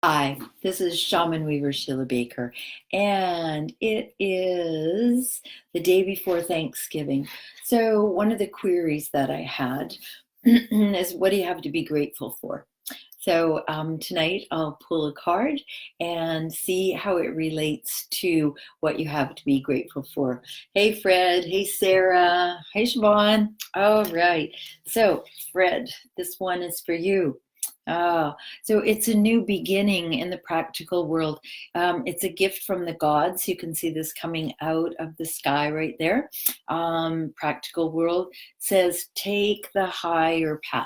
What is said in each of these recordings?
Hi, this is Shaman Weaver Sheila Baker, and it is the day before Thanksgiving. So, one of the queries that I had is what do you have to be grateful for? So, tonight I'll pull a card and see how it relates to what you have to be grateful for. Hey, Fred. Hey, Sarah. Hey, Siobhan. All right. So, Fred, this one is for you. Ah, so it's a new beginning in the practical world. It's a gift from the gods. You can see this coming out of the sky right there. Practical world says, take the higher path.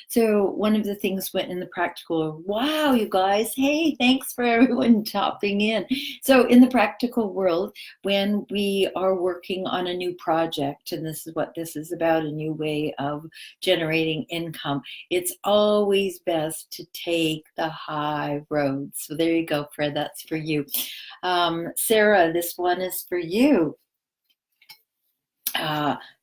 So one of the things went in the practical, wow, you guys, hey, thanks for everyone topping in. So in the practical world, when we are working on a new project, and this is what this is about, a new way of generating income, it's always best to take the high road. So there you go, Fred, that's for you. Sarah, this one is for you.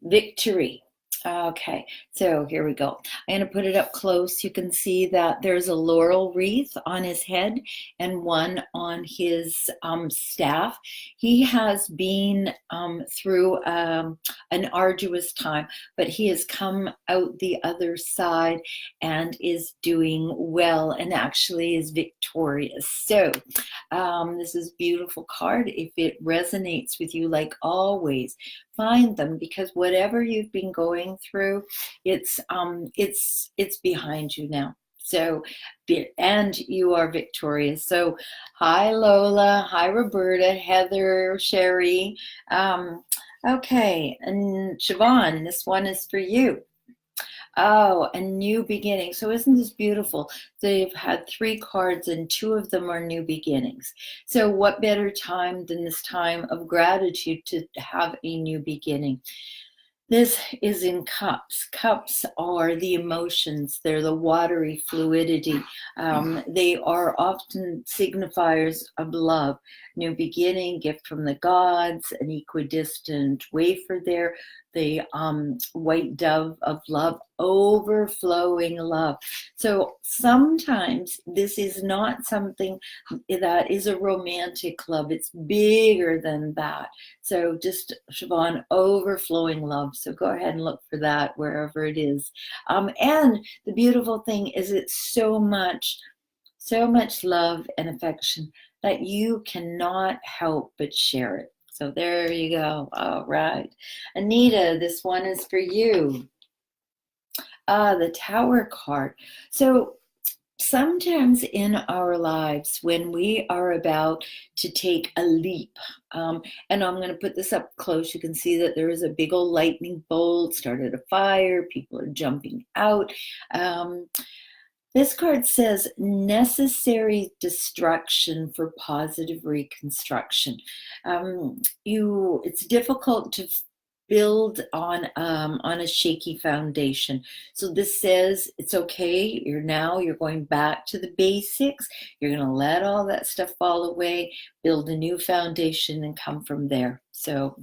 Victory. Okay, so here we go. I'm going to put it up close. You can see that there's a laurel wreath on his head and one on his staff. He has been through an arduous time, but he has come out the other side and is doing well and actually is victorious. So this is a beautiful card. If it resonates with you, like always, find them, because whatever you've been going through, it's behind you now. So, and you are victorious. So, hi Lola, hi Roberta, Heather, Sherry. Okay, and Siobhan, this one is for you. Oh, a new beginning. So isn't this beautiful? They've had three cards and two of them are new beginnings. So what better time than this time of gratitude to have a new beginning? This is in cups. Cups are the emotions. They're the watery fluidity. They are often signifiers of love. New beginning, gift from the gods, an equidistant wafer there, the white dove of love, overflowing love. So sometimes this is not something that is a romantic love. It's bigger than that. So just Siobhan, overflowing love. So go ahead and look for that wherever it is. And the beautiful thing is it's so much love and affection that you cannot help but share it. So there you go. All right. Anita, this one is for you. The Tower card. So sometimes in our lives when we are about to take a leap, and I'm going to put this up close, you can see that there is a big old lightning bolt, started a fire, people are jumping out. This card says necessary destruction for positive reconstruction. It's difficult to build on a shaky foundation. So this says it's okay. You're going back to the basics. You're going to let all that stuff fall away, build a new foundation, and come from there. So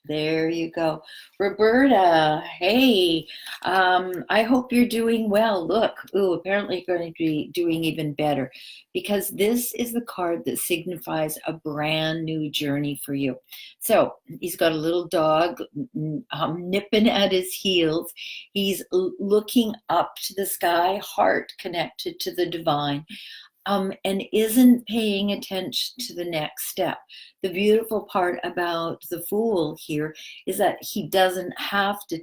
there you go. Roberta, hey, I hope you're doing well. Look, apparently you're going to be doing even better, because this is the card that signifies a brand new journey for you. So he's got a little dog nipping at his heels. He's looking up to the sky, heart connected to the divine. And isn't paying attention to the next step. The beautiful part about the Fool here is that he doesn't have to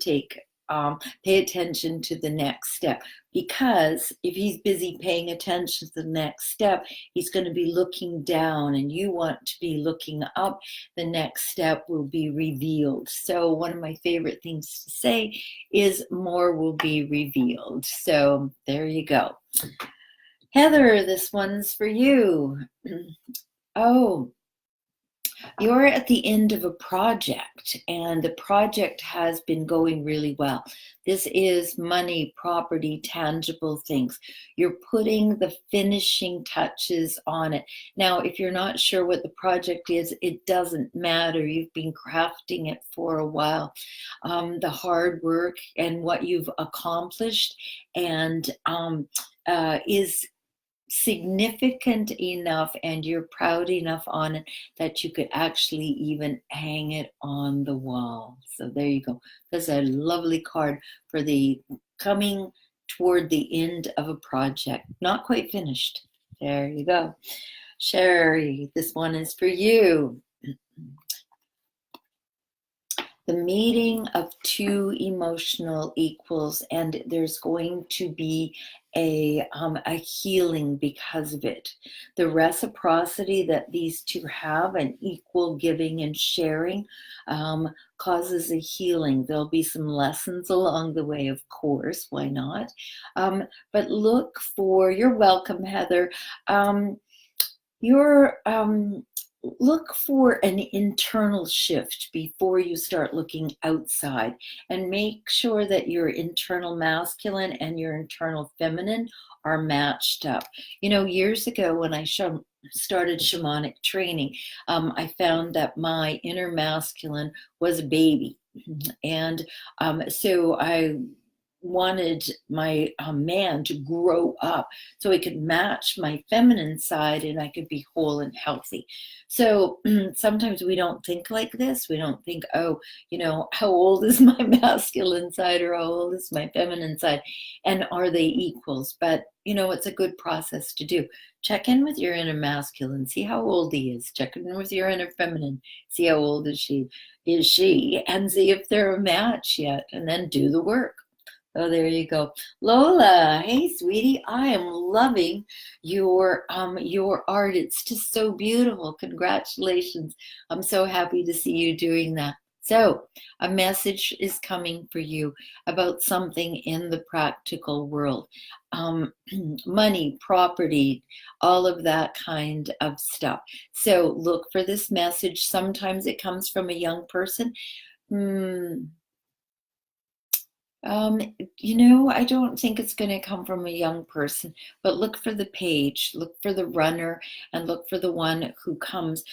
pay attention to the next step, because if he's busy paying attention to the next step, he's going to be looking down, and you want to be looking up. The next step will be revealed. So one of my favorite things to say is more will be revealed. So there you go. Heather, this one's for you. Oh, you're at the end of a project, and the project has been going really well. This is money, property, tangible things. You're putting the finishing touches on it. Now, if you're not sure what the project is, it doesn't matter. You've been crafting it for a while. The hard work and what you've accomplished and is significant enough and you're proud enough on it that you could actually even hang it on the wall. So there you go. That's a lovely card for the coming toward the end of a project. Not quite finished. There you go. Sherry, this one is for you. The meeting of two emotional equals, and there's going to be a healing because of it. The reciprocity that these two have, an equal giving and sharing, causes a healing. There'll be some lessons along the way, of course, why not? But look for, you're welcome, Heather. You're look for an internal shift before you start looking outside, and make sure that your internal masculine and your internal feminine are matched up. You know, years ago when I started shamanic training, I found that my inner masculine was a baby. And so I wanted my man to grow up so he could match my feminine side and I could be whole and healthy. So sometimes we don't think like this. We don't think, oh, you know, how old is my masculine side or how old is my feminine side? And are they equals? But, you know, it's a good process to do. Check in with your inner masculine, see how old he is. Check in with your inner feminine, see how old is she, and see if they're a match yet, and then do the work. Oh, there you go. Lola, hey, sweetie, I am loving your art. It's just so beautiful. Congratulations. I'm so happy to see you doing that. So a message is coming for you about something in the practical world. Money, property, all of that kind of stuff. So look for this message. Sometimes it comes from a young person. You know, I don't think it's going to come from a young person, but look for the page, look for the runner, and look for the one who comes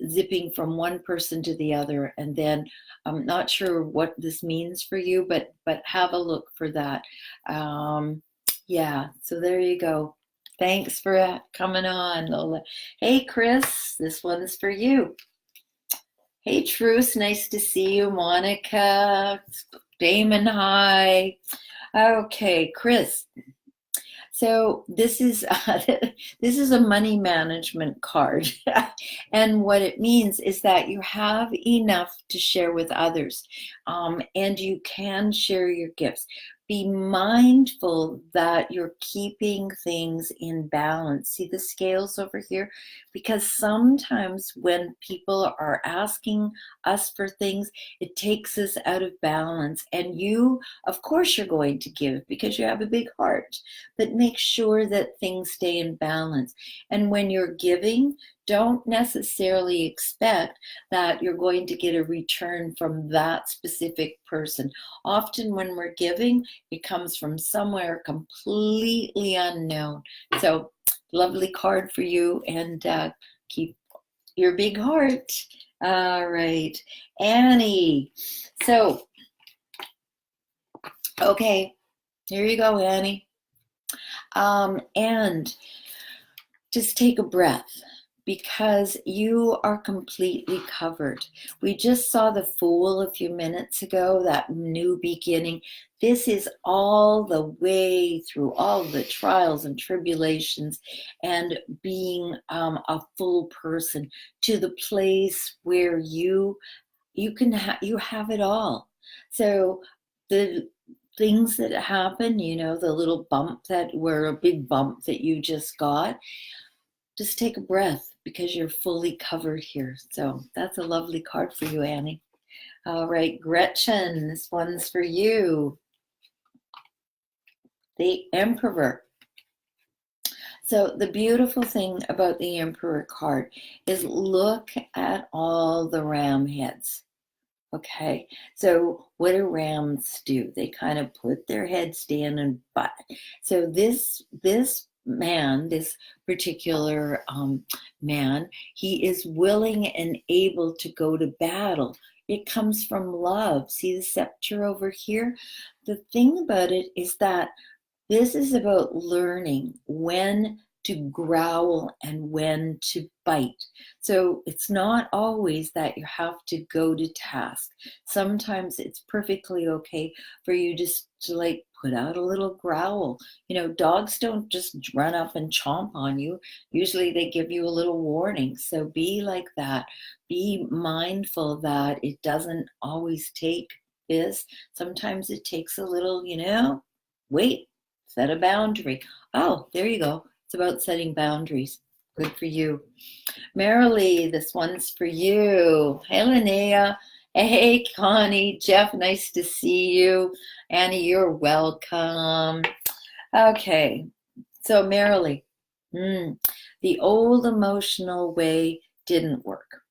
zipping from one person to the other. And then I'm not sure what this means for you, but have a look for that. Yeah, so there you go. Thanks for coming on, Lola. Hey, Chris, this one's for you. Hey, Truce, nice to see you. Monica, Damon, hi. Okay, Chris. So this is this is a money management card, and what it means is that you have enough to share with others, and you can share your gifts. Be mindful that you're keeping things in balance. See the scales over here? Because sometimes when people are asking us for things, it takes us out of balance. And you, of course, you're going to give because you have a big heart, but make sure that things stay in balance. And when you're giving, don't necessarily expect that you're going to get a return from that specific person. Often when we're giving, it comes from somewhere completely unknown. So lovely card for you, and keep your big heart. All right, Annie. So, okay, here you go, Annie. And just take a breath, because you are completely covered. We just saw the Fool a few minutes ago, that new beginning. This is all the way through all the trials and tribulations and being a full person to the place where you have it all. So the things that happen, you know, the little bump that were a big bump that you just got, just take a breath because you're fully covered here. So that's a lovely card for you, Annie. All right, Gretchen, this one's for you. The Emperor. So the beautiful thing about the Emperor card is look at all the ram heads. Okay, so what do rams do? They kind of put their heads down and butt. So this man, this particular man, he is willing and able to go to battle. It comes from love. See the scepter over here? The thing about it is that this is about learning when to growl and when to bite. So it's not always that you have to go to task. Sometimes it's perfectly okay for you just to like put out a little growl. You know, dogs don't just run up and chomp on you. Usually they give you a little warning. So be like that. Be mindful that it doesn't always take this. Sometimes it takes a little, wait, set a boundary. Oh, there you go. It's about setting boundaries. Good for you. Marilee, this one's for you. Hey, Linnea. Hey, Connie. Jeff, nice to see you. Annie, you're welcome. Okay, so Marilee, the old emotional way didn't work.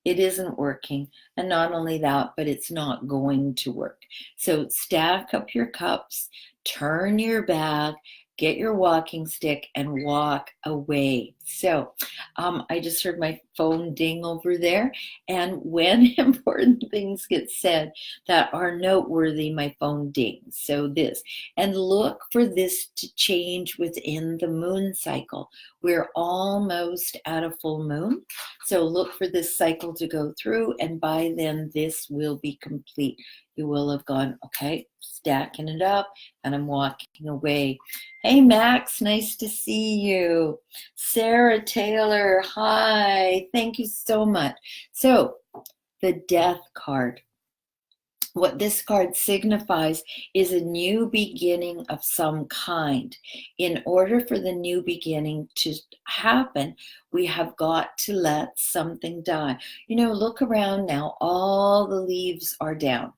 It isn't working. And not only that, but it's not going to work. So stack up your cups, turn your bag, get your walking stick, and walk away. So I just heard my phone ding over there. And when important things get said that are noteworthy, my phone dings. So this, and look for this to change within the moon cycle. We're almost at a full moon. So look for this cycle to go through, and by then this will be complete. You will have gone, okay, stacking it up, and I'm walking away. Hey, Max, nice to see you. Sarah Taylor, hi. Thank you so much. So the death card. What this card signifies is a new beginning of some kind. In order for the new beginning to happen, we have got to let something die. You know, look around now, all the leaves are down.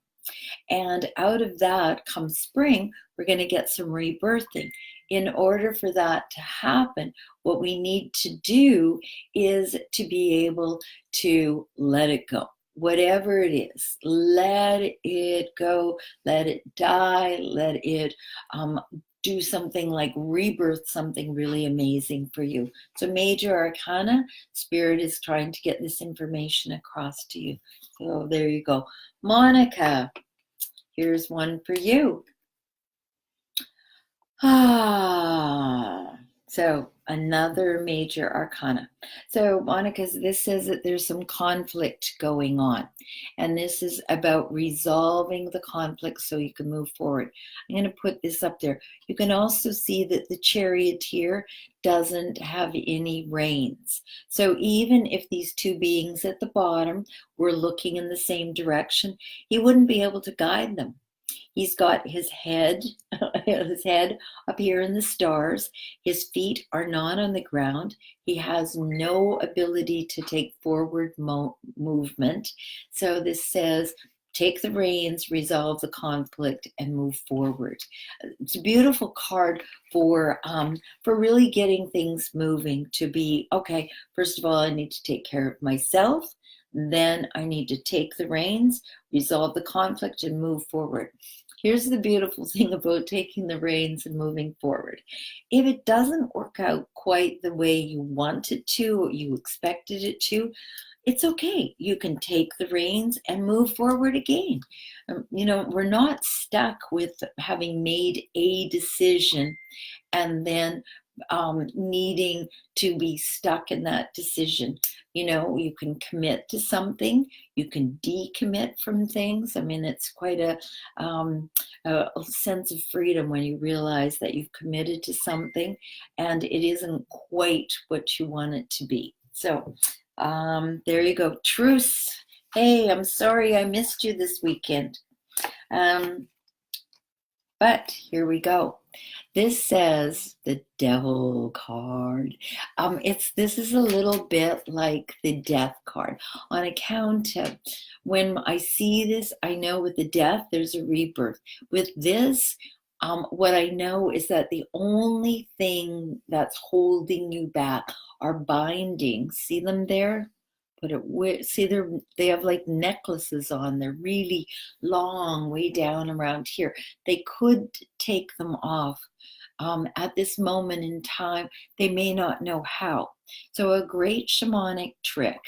And out of that, come spring, we're going to get some rebirthing. In order for that to happen, what we need to do is to be able to let it go. Whatever it is, let it go, let it die, let it do something like rebirth something really amazing for you. So major arcana, Spirit is trying to get this information across to you. So there you go. Monica, here's one for you. So another major arcana. So Monica, this says that there's some conflict going on, and this is about resolving the conflict so you can move forward. I'm going to put this up there. You can also see that the charioteer doesn't have any reins. So even if these two beings at the bottom were looking in the same direction, he wouldn't be able to guide them. He's got his head up here in the stars. His feet are not on the ground. He has no ability to take forward movement. So this says, take the reins, resolve the conflict, and move forward. It's a beautiful card for really getting things moving. To be, okay, first of all, I need to take care of myself. Then I need to take the reins, resolve the conflict, and move forward. Here's the beautiful thing about taking the reins and moving forward. If it doesn't work out quite the way you want it to, or you expected it to, it's okay. You can take the reins and move forward again. We're not stuck with having made a decision and then needing to be stuck in that decision. You can commit to something, you can decommit from things. I mean, it's quite a sense of freedom when you realize that you've committed to something and it isn't quite what you want it to be. So there you go. Truce. Hey, I'm sorry I missed you this weekend. But here we go. This says the Devil card. This is a little bit like the Death card. On account of when I see this, I know with the Death, there's a rebirth. With this, what I know is that the only thing that's holding you back are bindings. See them there? See, they have like necklaces on. They're really long, way down around here. They could take them off. At this moment in time, they may not know how. So a great shamanic trick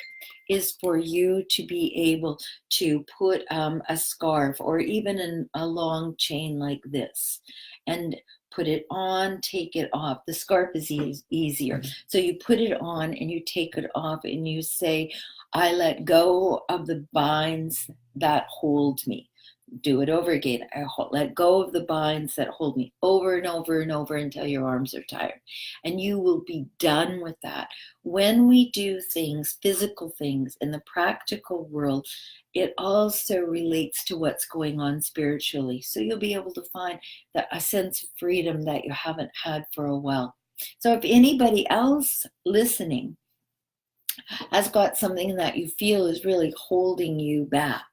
is for you to be able to put a scarf or even a long chain like this and put it on, take it off. The scarf is easier. So you put it on and you take it off and you say, I let go of the binds that hold me. Do it over again. I let go of the binds that hold me, over and over and over until your arms are tired. And you will be done with that. When we do things, physical things in the practical world, it also relates to what's going on spiritually. So you'll be able to find a sense of freedom that you haven't had for a while. So if anybody else listening has got something that you feel is really holding you back,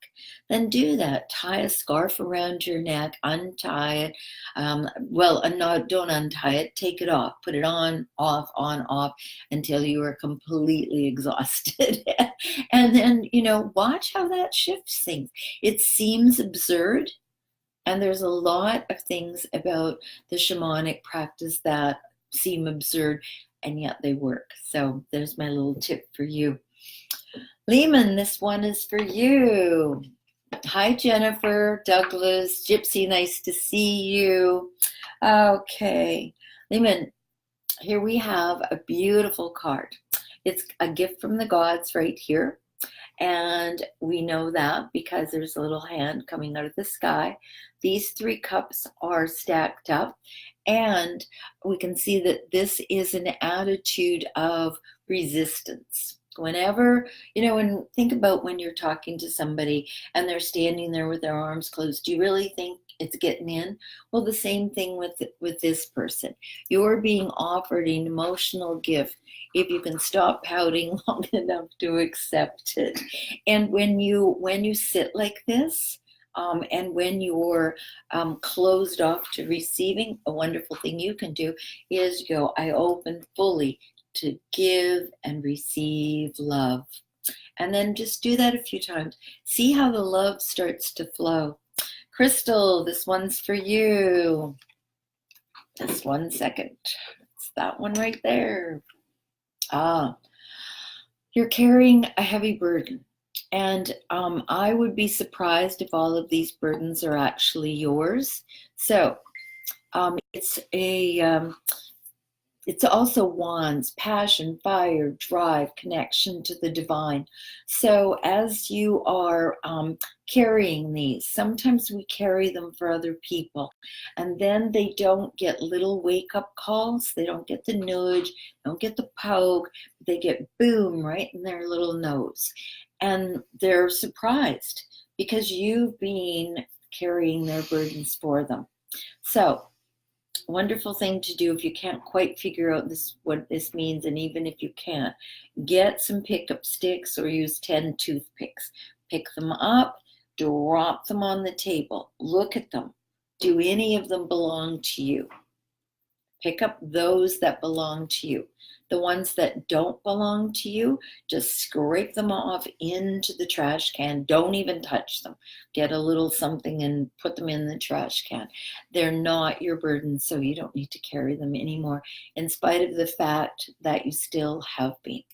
then do that. Tie a scarf around your neck, untie it. Don't untie it, take it off, put it on, off, until you are completely exhausted. And then, watch how that shifts things. It seems absurd, and there's a lot of things about the shamanic practice that seem absurd, and yet they work. So there's my little tip for you. Lehman, this one is for you. Hi, Jennifer, Douglas, Gypsy, nice to see you. Okay, Lehman, here we have a beautiful card. It's a gift from the gods right here. And we know that because there's a little hand coming out of the sky. These 3 cups are stacked up, and we can see that this is an attitude of resistance. Whenever, and think about when you're talking to somebody and they're standing there with their arms closed, do you really think it's getting in? Well, the same thing with this person. You're being offered an emotional gift if you can stop pouting long enough to accept it. And when you sit like this, and when you're closed off to receiving, a wonderful thing you can do is go, I open fully to give and receive love. And then just do that a few times. See how the love starts to flow. Crystal, this one's for you. Just 1 second. It's that one right there. You're carrying a heavy burden. And I would be surprised if all of these burdens are actually yours. So it's also wands, passion, fire, drive, connection to the divine. So as you are carrying these, sometimes we carry them for other people, and then they don't get little wake-up calls. They don't get the nudge, don't get the poke. They get boom right in their little nose. And they're surprised because you've been carrying their burdens for them. So, wonderful thing to do if you can't quite figure out what this means, and even if you can't, get some pickup sticks or use 10 toothpicks. Pick them up, drop them on the table, look at them. Do any of them belong to you? Pick up those that belong to you. The ones that don't belong to you, just scrape them off into the trash can. Don't even touch them. Get a little something and put them in the trash can. They're not your burden, so you don't need to carry them anymore, in spite of the fact that you still have been.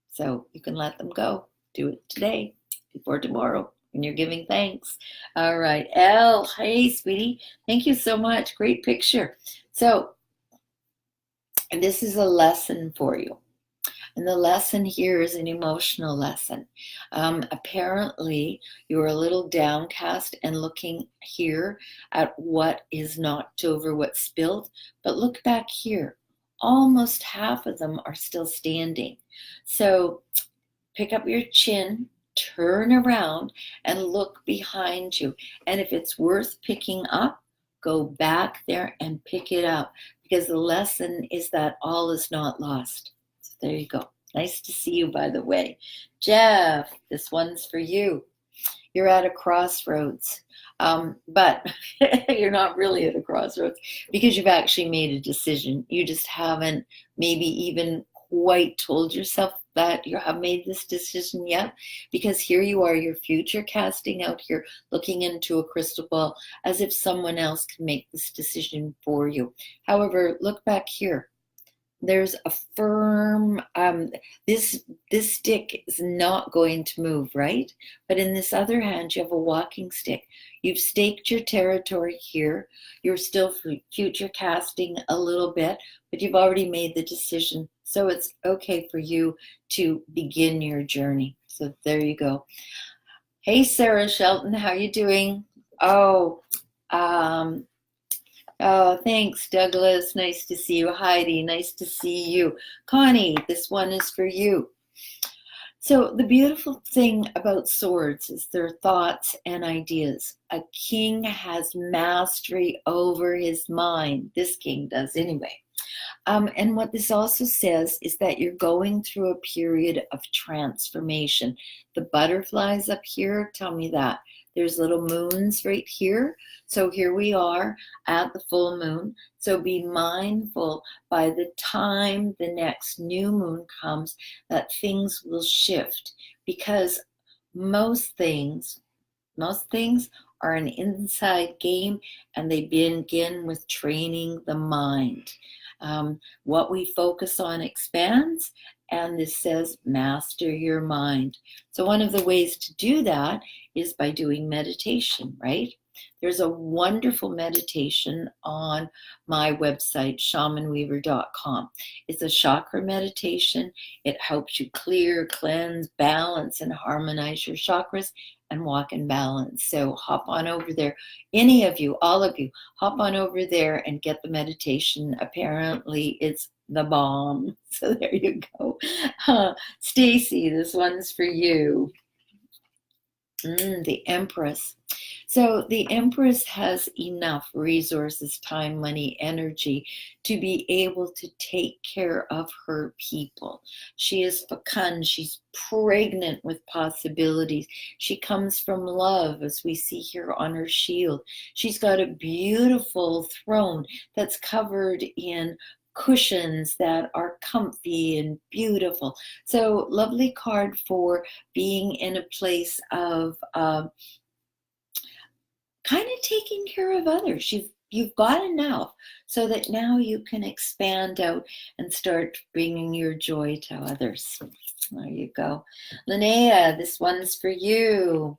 So you can let them go. Do it today before tomorrow when you're giving thanks. All right, Elle, hey, sweetie. Thank you so much. Great picture. So, and this is a lesson for you. And the lesson here is an emotional lesson. Apparently, you're a little downcast and looking here at what is knocked over, what's spilled. But look back here. Almost half of them are still standing. So pick up your chin, turn around, and look behind you. And if it's worth picking up, go back there and pick it up. Because the lesson is that all is not lost. So there you go. Nice to see you, by the way. Jeff, this one's for you. You're at a crossroads. But you're not really at a crossroads because you've actually made a decision. You just haven't maybe even quite told yourself that you have made this decision yet, because here you are, your future casting out here, looking into a crystal ball as if someone else can make this decision for you. However, look back here. there's a firm, this stick is not going to move, right? But in this other hand, you have a walking stick. You've staked your territory here. You're still future casting a little bit, but you've already made the decision. So it's okay for you to begin your journey. So there you go. Hey, Sarah Shelton, how you doing? Oh, um, oh, thanks, Douglas. Nice to see you. Heidi, nice to see you. Connie, this one is for you. So the beautiful thing about swords is their thoughts and ideas. A king has mastery over his mind. This king does anyway. And what this also says is that you're going through a period of transformation. The butterflies up here tell me that. There's little moons right here. So here we are at the full moon. So be mindful by the time the next new moon comes that things will shift, because most things are an inside game, and they begin with training the mind. What we focus on expands, and this says master your mind. So one of the ways to do that is by doing meditation, right? There's a wonderful meditation on my website, shamanweaver.com. It's a chakra meditation. It helps you clear, cleanse, balance, and harmonize your chakras and walk in balance. So hop on over there. Any of you, all of you, hop on over there and get the meditation. Apparently it's the bomb. So there you go. Stacy, this one's for you. The Empress. So the Empress has enough resources, time, money, energy to be able to take care of her people. She is fecund. She's pregnant with possibilities. She comes from love, as we see here on her shield. She's got a beautiful throne that's covered in cushions that are comfy and beautiful. So lovely card for being in a place of kind of taking care of others. You've got enough so that now you can expand out and start bringing your joy to others. There you go. Linnea, this one's for you.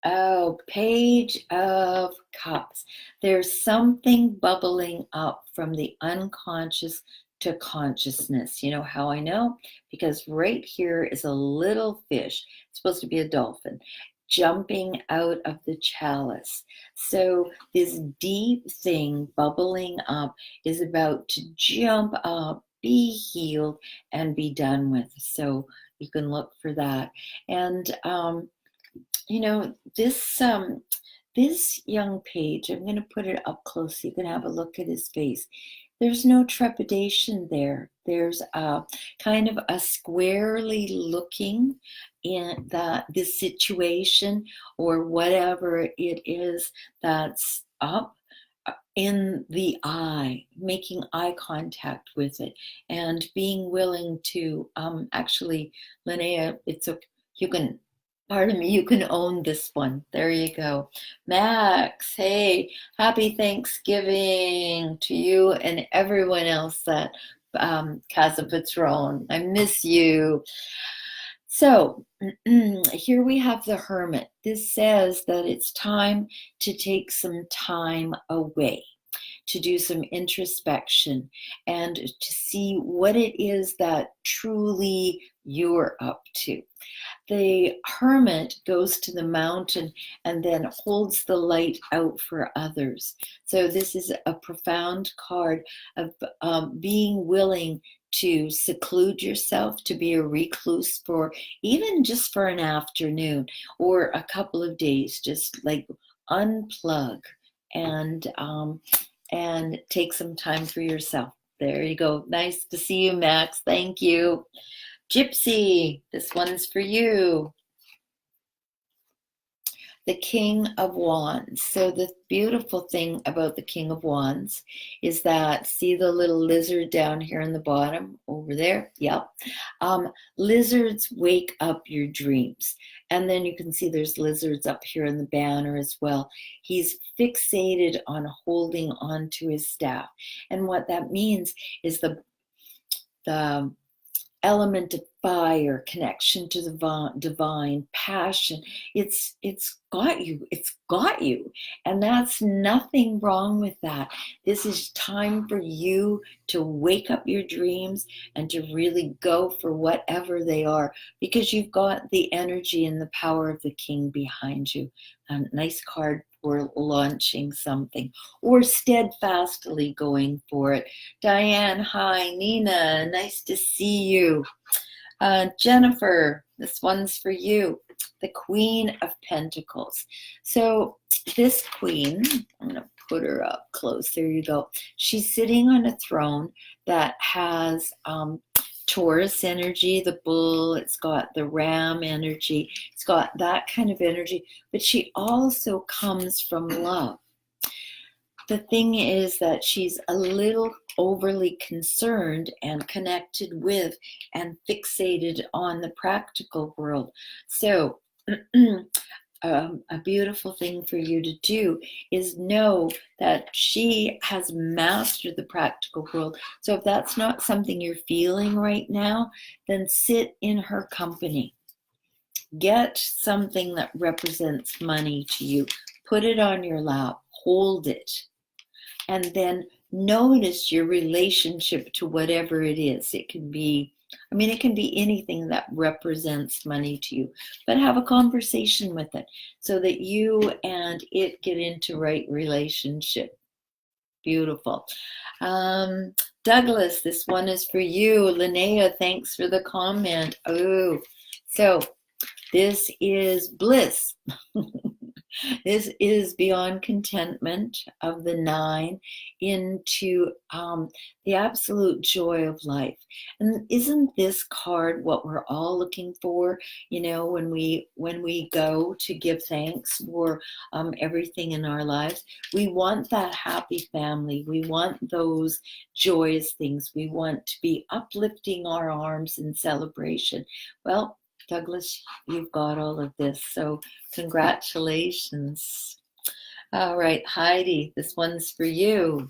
Oh, Page of Cups. There's something bubbling up from the unconscious to consciousness. You know how I know? Because right here is a little fish, it's supposed to be a dolphin, jumping out of the chalice. So this deep thing bubbling up is about to jump up, be healed, and be done with. So you can look for that. And you know, this young page, I'm going to put it up close so you can have a look at his face. There's no trepidation there. There's a kind of a squarely looking in the situation or whatever it is that's up in the eye, making eye contact with it, and being willing to actually, Linnea, it's okay. You can, pardon me, you can own this one. There you go. Max, hey, happy Thanksgiving to you and everyone else at Casa Patron. I miss you. So here we have the Hermit. This says that it's time to take some time away, to do some introspection and to see what it is that truly you're up to. The hermit goes to the mountain and then holds the light out for others. So this is a profound card of being willing to seclude yourself, to be a recluse for even just for an afternoon or a couple of days, just like unplug and take some time for yourself. There you go. Nice to see you, Max. Thank you. Gypsy, this one's for you. The King of Wands. So the beautiful thing about the King of Wands is that, see the little lizard down here in the bottom over there? Yep. Lizards wake up your dreams. And then you can see there's lizards up here in the banner as well. He's fixated on holding on to his staff. And what that means is the element of fire, connection to the divine, passion. It's got you, and that's nothing wrong with that. This is time for you to wake up your dreams and to really go for whatever they are, because you've got the energy and the power of the king behind you. A nice card for launching something or steadfastly going for it. Diane, hi. Nina, nice to see you. Jennifer, this one's for you. The Queen of Pentacles. So this queen, I'm going to put her up close. There you go. She's sitting on a throne that has Taurus energy, the bull. It's got the ram energy. It's got that kind of energy. But she also comes from love. The thing is that she's a little overly concerned and connected with and fixated on the practical world. So a beautiful thing for you to do is know that she has mastered the practical world. So if that's not something you're feeling right now, then sit in her company. Get something that represents money to you. Put it on your lap. Hold it. And then notice your relationship to whatever it is. It can be, it can be anything that represents money to you, but have a conversation with it so that you and it get into right relationship. Beautiful. Douglas, this one is for you. Linnea, thanks for the comment. Oh, so this is Bliss. This is beyond contentment of the 9 into the absolute joy of life. And isn't this card what we're all looking for? When we go to give thanks for everything in our lives, we want that happy family. We want those joyous things. We want to be uplifting our arms in celebration. Well, Douglas, you've got all of this, so congratulations. All right, Heidi, this one's for you.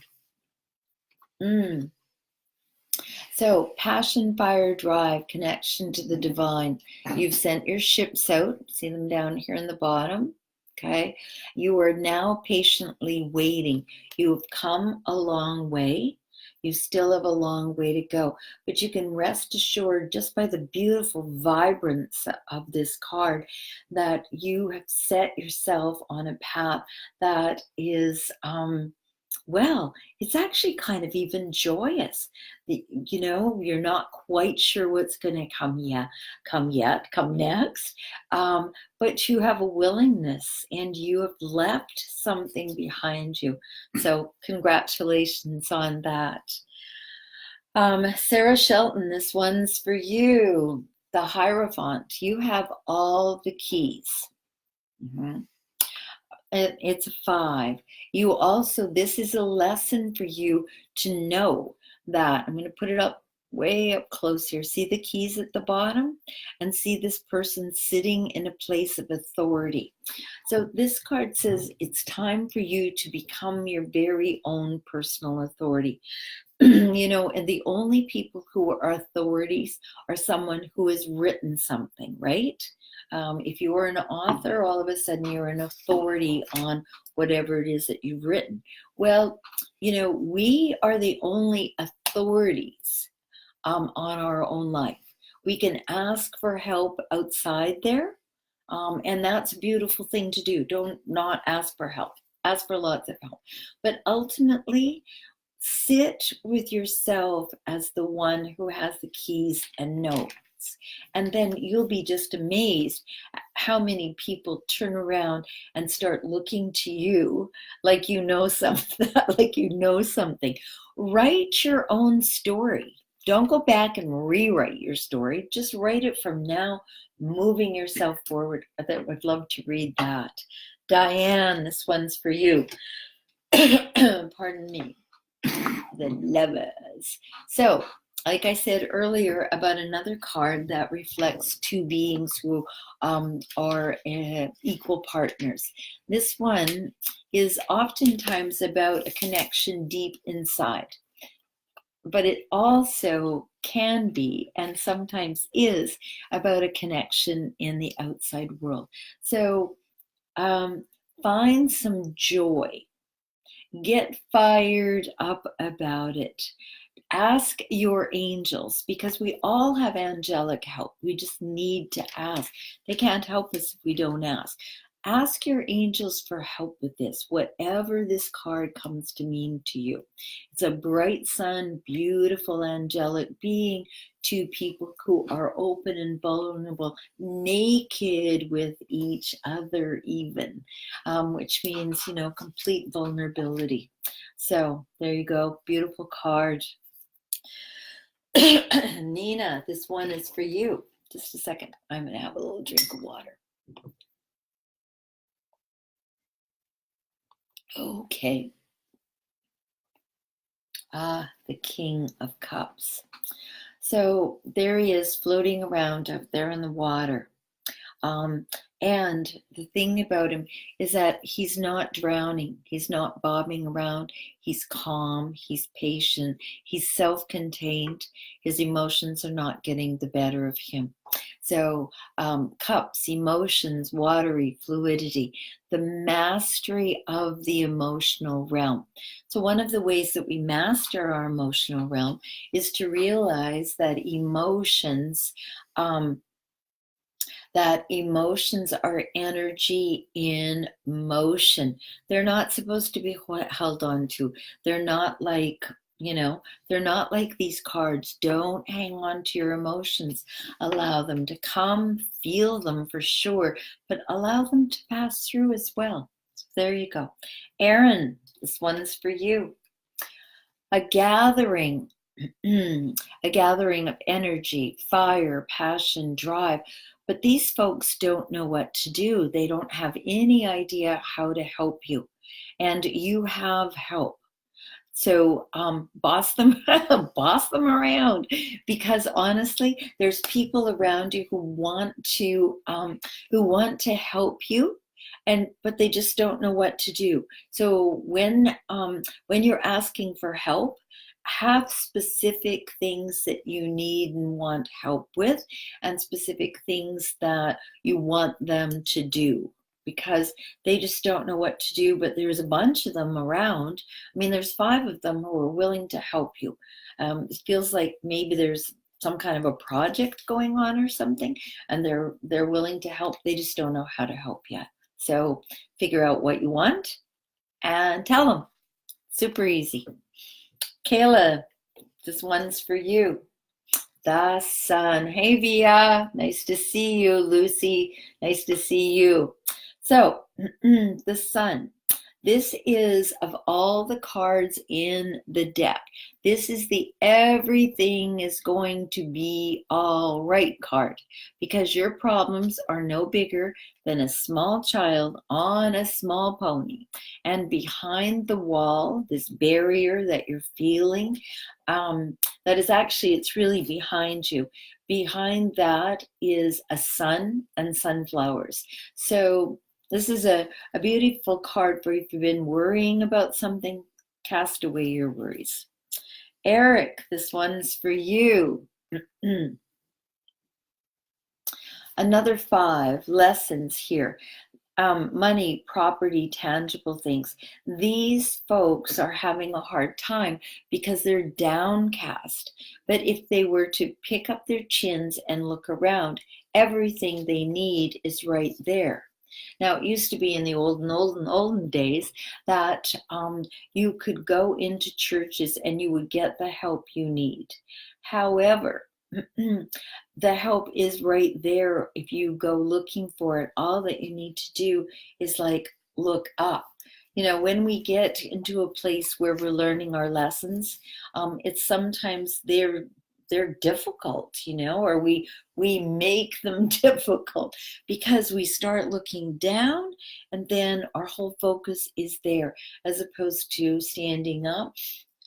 So, passion, fire, drive, connection to the divine. You've sent your ships out. See them down here in the bottom. Okay. You are now patiently waiting. You've come a long way. You still have a long way to go, but you can rest assured just by the beautiful vibrance of this card that you have set yourself on a path that is, it's actually kind of even joyous. You're not quite sure what's going to come next, but you have a willingness and you have left something behind you. So congratulations on that. Sarah Shelton, this one's for you. The Hierophant. You have all the keys. It's a 5. You also, this is a lesson for you to know that, I'm going to put it up way up close here. See the keys at the bottom and see this person sitting in a place of authority. So this card says it's time for you to become your very own personal authority. And the only people who are authorities are someone who has written something, right? If you are an author, all of a sudden you're an authority on whatever it is that you've written. Well, we are the only authorities on our own life. We can ask for help outside there, and that's a beautiful thing to do. Don't not ask for help. Ask for lots of help. But ultimately, sit with yourself as the one who has the keys and knows. And then you'll be just amazed at how many people turn around and start looking to you like you know something, like you know something. Write your own story. Don't go back and rewrite your story. Just write it from now, moving yourself forward. I would love to read that. Diane, this one's for you. Pardon me. The lovers. So, like I said earlier about another card that reflects two beings who are equal partners. This one is oftentimes about a connection deep inside, but it also can be, and sometimes is, about a connection in the outside world. So find some joy. Get fired up about it. Ask your angels, because we all have angelic help. We just need to ask. They can't help us if we don't ask. Ask your angels for help with this, whatever this card comes to mean to you. It's a bright sun, beautiful angelic being, two people who are open and vulnerable, naked with each other even, which means, complete vulnerability. So there you go, beautiful card. Nina, this one is for you. Just a second, I'm going to have a little drink of water. Okay. The King of Cups. So there he is floating around up there in the water. And the thing about him is that he's not drowning. He's not bobbing around. He's calm. He's patient. He's self-contained. His emotions are not getting the better of him. So cups, emotions, watery, fluidity, the mastery of the emotional realm. So one of the ways that we master our emotional realm is to realize that emotions are energy in motion. They're not supposed to be held on to. They're not like, they're not like these cards. Don't hang on to your emotions. Allow them to come, feel them for sure, but allow them to pass through as well. So there you go. Aaron, this one's for you. A gathering. A gathering of energy, fire, passion, drive. But these folks don't know what to do. They don't have any idea how to help you. And you have help. So boss them around, because honestly, there's people around you who want to help you, but they just don't know what to do. So when you're asking for help, have specific things that you need and want help with, and specific things that you want them to do, because they just don't know what to do. But there's a bunch of them around. I mean, there's 5 of them who are willing to help you. It feels like maybe there's some kind of a project going on or something, and they're willing to help. They just don't know how to help yet. So figure out what you want and tell them. Super easy. Kayla, this one's for you. The sun. Hey, Via. Nice to see you. Lucy, nice to see you. So, the sun. This is, of all the cards in the deck, this is the everything is going to be all right card, because your problems are no bigger than a small child on a small pony. And behind the wall, this barrier that you're feeling, that is actually, it's really behind you. Behind that is a sun and sunflowers. So this is a beautiful card for if you've been worrying about something. Cast away your worries. Eric, this one's for you. Another 5 lessons here. Money, property, tangible things. These folks are having a hard time because they're downcast. But if they were to pick up their chins and look around, everything they need is right there. Now, it used to be in the olden days that you could go into churches and you would get the help you need. However, the help is right there if you go looking for it. All that you need to do is look up. When we get into a place where we're learning our lessons, it's sometimes they're difficult, you know, or we make them difficult because we start looking down and then our whole focus is there as opposed to standing up,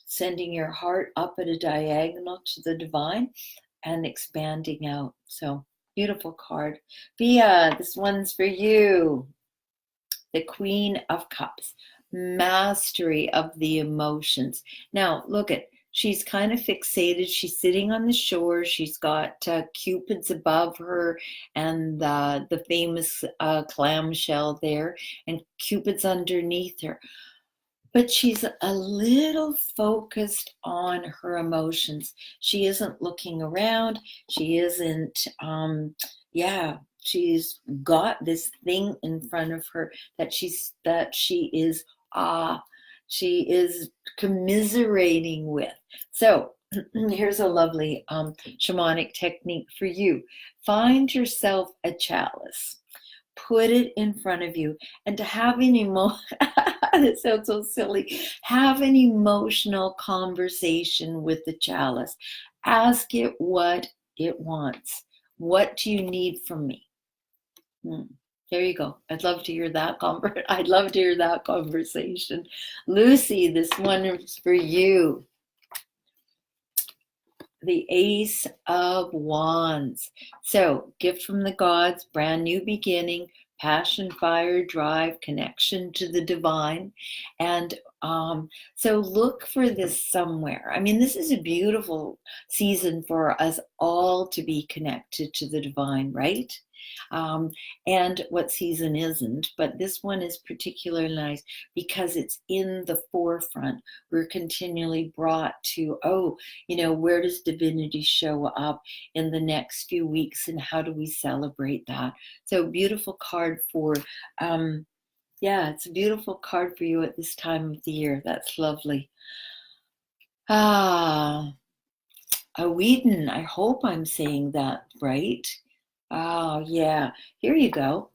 sending your heart up at a diagonal to the divine and expanding out. So beautiful card. Via, this one's for you. The Queen of Cups, mastery of the emotions. Now, look at, she's kind of fixated. She's sitting on the shore. She's got cupids above her and the famous clamshell there, and cupids underneath her. But she's a little focused on her emotions. She isn't looking around. She isn't, she's got this thing in front of her that she is commiserating with. So here's a lovely shamanic technique for you. Find yourself a chalice. Put it in front of you, and to have an it sounds so silly, have an emotional conversation with the chalice. Ask it what it wants. What do you need from me? There you go. I'd love to hear that conversation. Lucy, this one is for you. The Ace of Wands. So, gift from the gods, brand new beginning, passion, fire, drive, connection to the divine. And so look for this somewhere. I mean, this is a beautiful season for us all to be connected to the divine, right? And what season isn't, but this one is particularly nice because it's in the forefront. We're continually brought to, where does divinity show up in the next few weeks and how do we celebrate that? So beautiful card for, it's a beautiful card for you at this time of the year. That's lovely. A Whedon, I hope I'm saying that right. Oh, yeah. Here you go.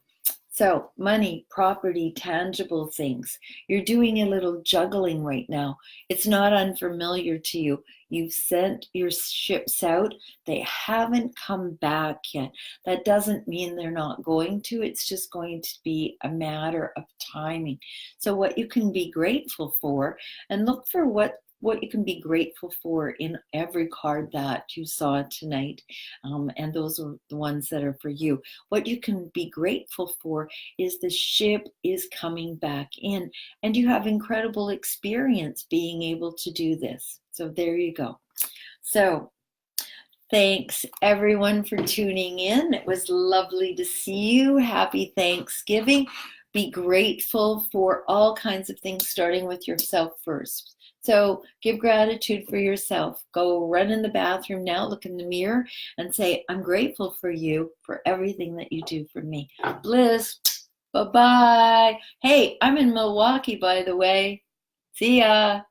So money, property, tangible things. You're doing a little juggling right now. It's not unfamiliar to you. You've sent your ships out. They haven't come back yet. That doesn't mean they're not going to. It's just going to be a matter of timing. So what you can be grateful for, and look for what you can be grateful for in every card that you saw tonight. And those are the ones that are for you. What you can be grateful for is the ship is coming back in, and you have incredible experience being able to do this. So there you go. So thanks everyone for tuning in. It was lovely to see you. Happy Thanksgiving. Be grateful for all kinds of things, starting with yourself first. So give gratitude for yourself. Go run in the bathroom now, look in the mirror and say, I'm grateful for you, for everything that you do for me. Bliss, bye-bye. Hey, I'm in Milwaukee, by the way. See ya.